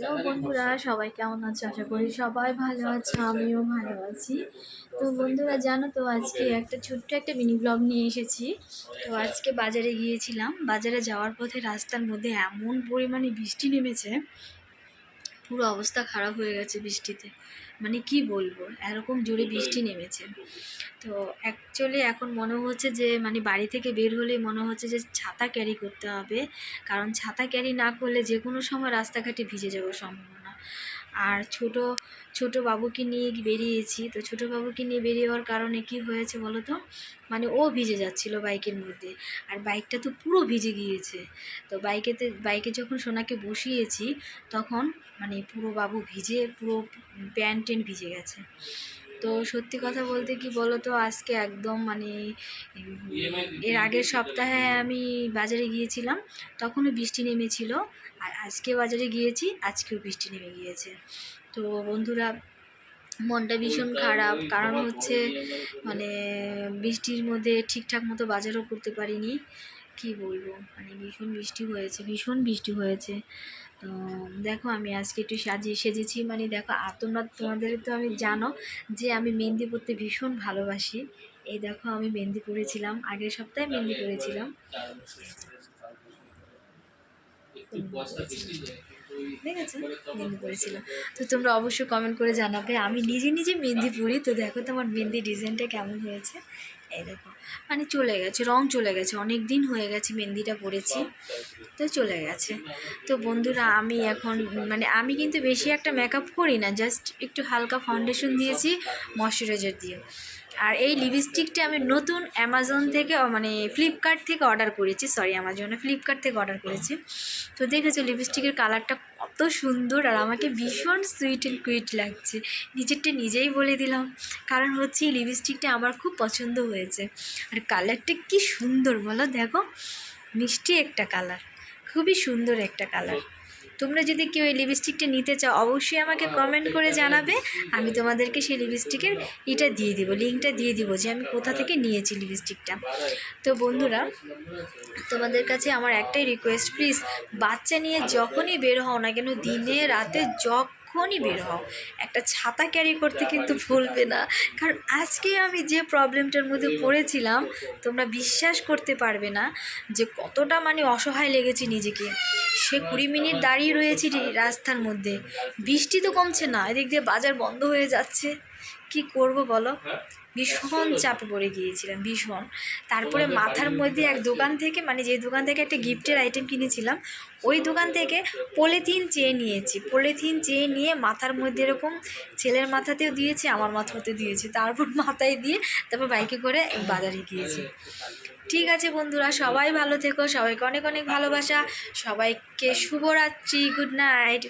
তো বন্ধুরা সবাই কেমন আছে? আশা করি সবাই ভালো আছে, আমিও ভালো আছি। তো বন্ধুরা জানো তো আজকে একটা ছোট্ট একটা মিনি ব্লগ নিয়ে এসেছি। তো আজকে বাজারে গিয়েছিলাম, বাজারে যাওয়ার পথে রাস্তার মধ্যে এমন পরিমাণে বৃষ্টি নেমেছে, পুরো অবস্থা খারাপ হয়ে গেছে বৃষ্টিতে। মানে কি বলবো, এরকম জোরে বৃষ্টি নেমেছে। তো অ্যাকচুয়ালি এখন মনে হচ্ছে যে মানে বাড়ি থেকে বের হলে মনে হচ্ছে যে ছাতা ক্যারি করতে হবে, কারণ ছাতা ক্যারি না করলে যে কোনো সময় রাস্তাঘাটে ভিজে যাওয়ার সম্ভাবনা। আর ছোট ছোট বাবুকে নিয়ে বেরিয়েছি, তো ছোট বাবুকে নিয়ে বেরিয়ে যাওয়ার কারণে কি হয়েছে বলো তো, মানে ও ভিজে যাচ্ছিল বাইকের মধ্যে, আর বাইকটা তো পুরো ভিজে গিয়েছে। তো বাইকে যখন সোনাকে বসিয়েছি তখন মানে পুরো বাবু ভিজে, পুরো প্যান্ট ট্যান্ট ভিজে গেছে। তো সত্যি কথা বলতে কি বলো তো, আজকে একদম মানে এর আগের সপ্তাহে আমি বাজারে গিয়েছিলাম, তখনও বৃষ্টি নেমেছিল। আর আজকে বাজারে গিয়েছি, আজকেও বৃষ্টি নেমে গিয়েছে। তো বন্ধুরা মনটা ভীষণ খারাপ, কারণ হচ্ছে মানে বৃষ্টির মধ্যে ঠিকঠাক মতো বাজারও করতে পারিনি। কি বলবো, মানে ভীষণ বৃষ্টি হয়েছে, ভীষণ বৃষ্টি হয়েছে। তো দেখো আমি আজকে একটু সেজেছি, মানে দেখো তোমাদের তো আমি জানো যে আমি মেহেন্দি পরতে ভীষণ ভালোবাসি। এই দেখো আমি মেহেন্দি পরেছিলাম, আগের সপ্তাহে মেহেন্দি পরেছিলাম, দেখেছো মেহেন্দি পরেছিলাম। তো তোমরা অবশ্যই কমেন্ট করে জানাবে, আমি নিজে নিজে মেহেন্দি পরি। তো দেখো তোমার মেহেন্দি ডিজাইনটা কেমন হয়েছে। এই দেখো মানে চলে গেছে, রং চলে গেছে, অনেক দিন হয়ে গেছে মেহেন্দিটা পরেছি, তো চলে গেছে। তো বন্ধুরা আমি এখন মানে আমি কিন্তু বেশি একটা মেকআপ করি না, জাস্ট একটু হালকা ফাউন্ডেশন দিয়েছি ময়শ্চারাইজার দিয়ে। আর এই লিপস্টিকটা আমি নতুন অ্যামাজন থেকে মানে ফ্লিপকার্ট থেকে অর্ডার করেছি, সরি অ্যামাজনে, ফ্লিপকার্ট থেকে অর্ডার করেছি। তো দেখেছো লিপস্টিকের কালারটা কত সুন্দর, আর আমাকে ভীষণ সুইট অ্যান্ড কুইট লাগছে। নিজেরটা নিজেই বলে দিলাম, কারণ হচ্ছে এই লিপস্টিকটা আমার খুব পছন্দ হয়েছে। আর কালারটা কি সুন্দর বলো, দেখো মিষ্টি একটা কালার, খুবই সুন্দর একটা কালার। তোমরা যদি কেউ এই লিপস্টিকটা নিতে চাও অবশ্যই আমাকে কমেন্ট করে জানাবে, আমি তোমাদেরকে সেই লিপস্টিকের এটা দিয়ে দিব, লিঙ্কটা দিয়ে দিব যে আমি কোথা থেকে নিয়েছি লিপস্টিকটা। তো বন্ধুরা তোমাদের কাছে আমার একটাই রিকোয়েস্ট, প্লিজ বাচ্চা নিয়ে যখনই বের হও না কেন, দিনে রাতে যখনই বের হও একটা ছাতা ক্যারি করতে কিন্তু ভুলবে না। কারণ আজকে আমি যে প্রবলেমটার মধ্যে পড়েছিলাম তোমরা বিশ্বাস করতে পারবে না যে কতটা মানে অসহায় লেগেছে নিজেকে। সে 20 মিনিট দাঁড়িয়ে রয়েছি রাস্তার মধ্যে, বৃষ্টি তো কমছে না, এদিক দিয়ে বাজার বন্ধ হয়ে যাচ্ছে, কি করব বলো। ভীষণ চাপে পড়ে গিয়েছিলাম, ভীষণ। তারপরে মাথার মধ্যে এক দোকান থেকে, মানে যে দোকান থেকে একটা গিফটের আইটেম কিনেছিলাম, ওই দোকান থেকে পলিথিন চেয়ে নিয়েছি, পলিথিন চেয়ে নিয়ে মাথার মধ্যে এরকম ছেলের মাথাতেও দিয়েছি, আমার মাথাতেও দিয়েছি, তারপর মাথায় দিয়ে তারপর বাইকে করে বাজারে গিয়েছি। ঠিক আছে বন্ধুরা, সবাই ভালো থেকো, সবাইকে অনেক অনেক ভালোবাসা, সবাইকে শুভরাত্রি, গুড নাইট।